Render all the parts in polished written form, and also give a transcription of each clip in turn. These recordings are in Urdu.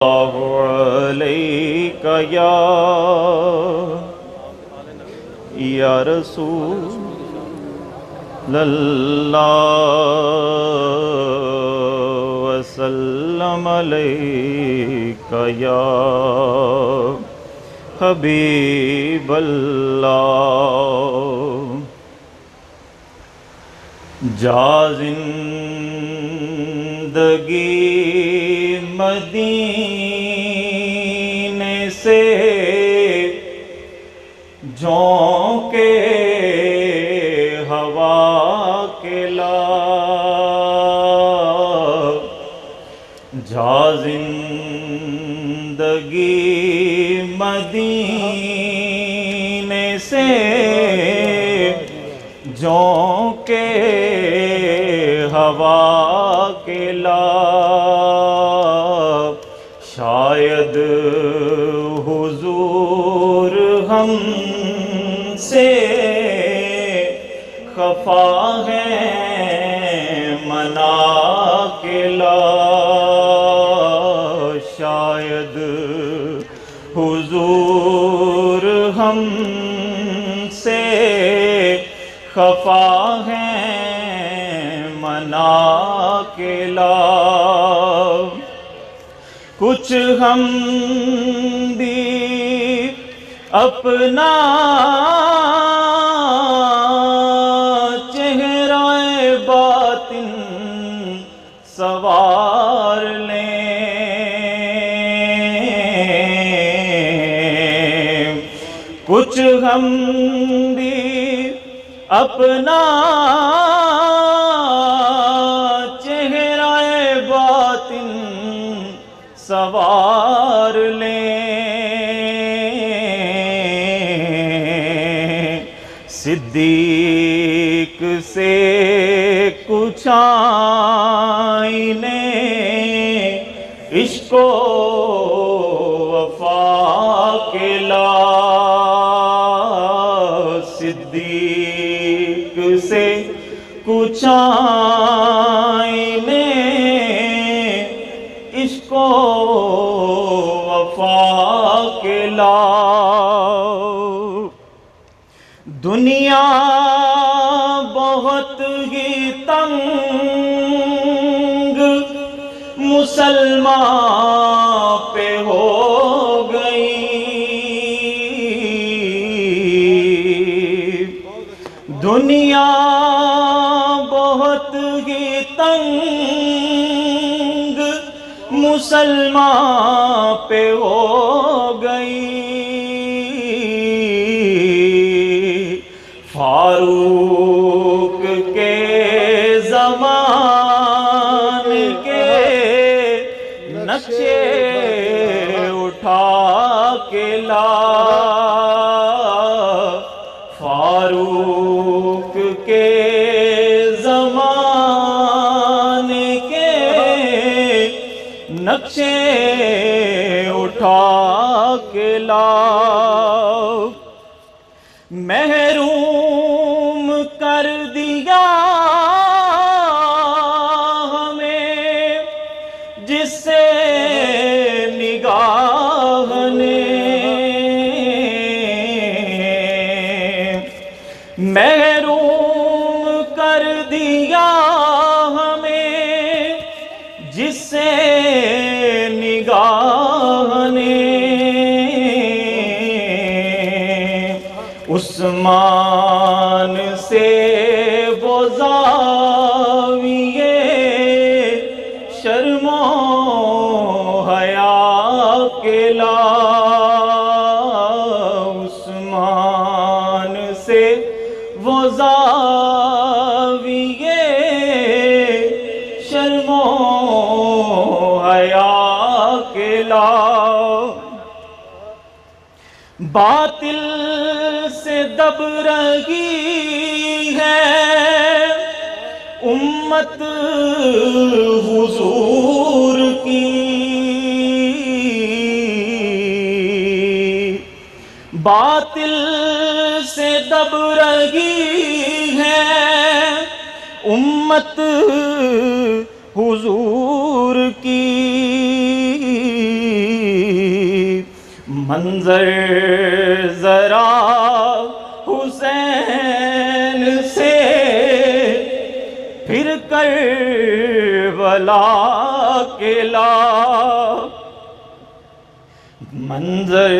اللہ علیک یا رسول اللہ وسلم علیک یا حبیب اللہ جا زندگی مدینے سے جھونکے ہوا کے لا جا زندگی مدینے سے جھونکے ہوا کے لا شاید حضور ہم سے خفا ہیں منا کے لا شاید حضور ہم سے خفا ہیں منا کے لا کچھ ہم بھی اپنا چہرہ باطن سوار لیں کچھ ہم بھی اپنا چہرہ باطن سوار لیں صدیق سے کچھ آئینے عشق و وفا کے لا صدیق سے کچھ آئینے عشق و وفا کے لا دنیا بہت ہی تنگ مسلمان پہ ہو گئی دنیا بہت ہی تنگ مسلمان پہ ہو گئی فاروق کے زمان کے نقشے اٹھا کے لا فاروق کے زمان کے نقشے اٹھا کے لا محروم کر دیا ہمیں جس سے نگاہ نے محروم کر دیا ہمیں جس سے نگاہ نے عثمان سے وہ زاویے شرم و حیا کے لا عثمان سے وہ زاویے شرم و حیا کے لا باطل سے دب رہی ہے امت حضور کی باطل سے دب رہی ہے امت حضور کی منظر ذرا حسین سے پھر کربلا کے لا، منظر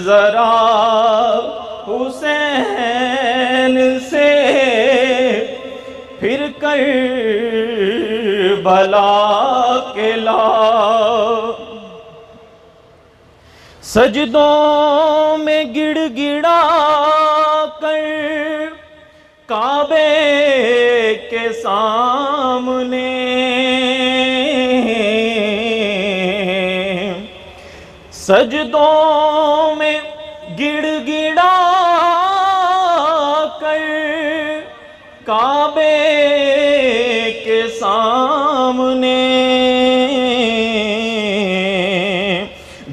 ذرا حسین سے پھر کربلا کے لا، سجدوں میں گڑ گڑا کر کعبے کے سامنے، سجدوں میں گڑ گڑا کر کعبے کے سامنے،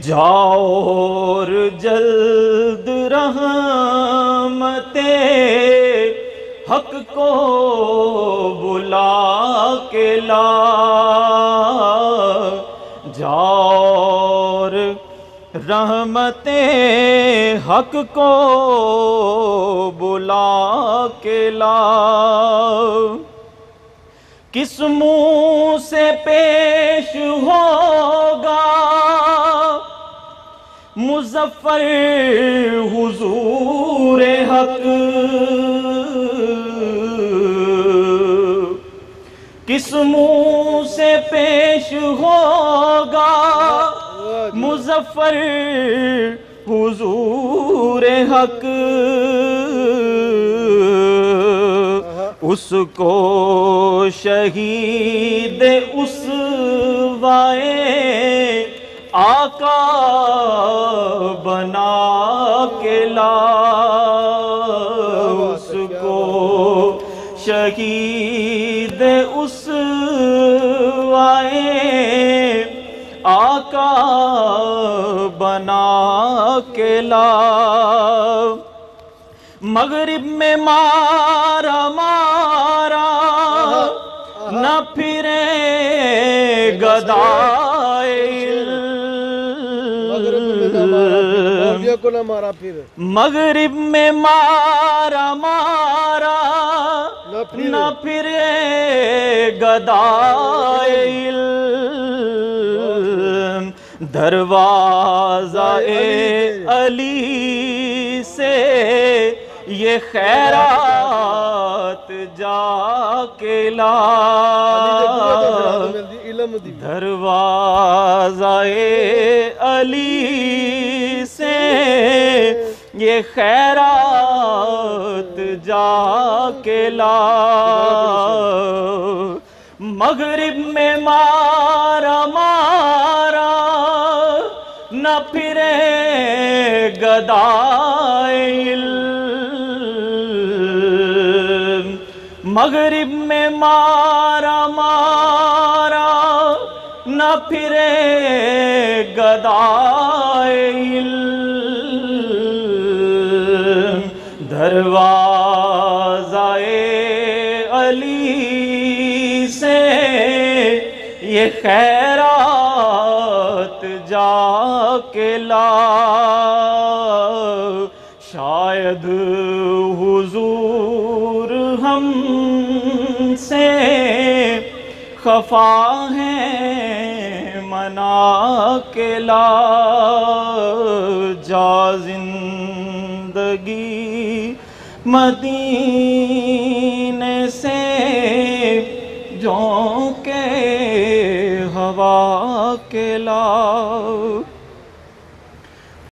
جاؤ اور جلد رحمت حق کو بلا کے لا، جاؤ اور رحمت حق کو بلا کے لا، کس منہ سے پیش ہوگا مظفر حضور حق، کس منہ سے پیش ہوگا مظفر حضور حق، اس کو شہید اسوائے آقا بنا کے لا، اس کو شہید اسوائے آقا بنا کے لا، مغرب میں مارا مارا نہ پھرے گدائے، مغرب میں مارا مارا نہ پھرے گدائے، دروازہ علی سے یہ خیرات جا کے لا، دروازہ علی سے یہ خیرات جا کے لا، مغرب میں مارا مارا نہ پھرے گدائے علم، مغرب میں مارا مارا نہ پھرے گدائے علم، دروازہ علی سے یہ خیرات جا کے لا، شاید حضور ہم سے خفا ہیں منا کے لا، جا زندگی مدینے سے جوں کے ہوا کے لا۔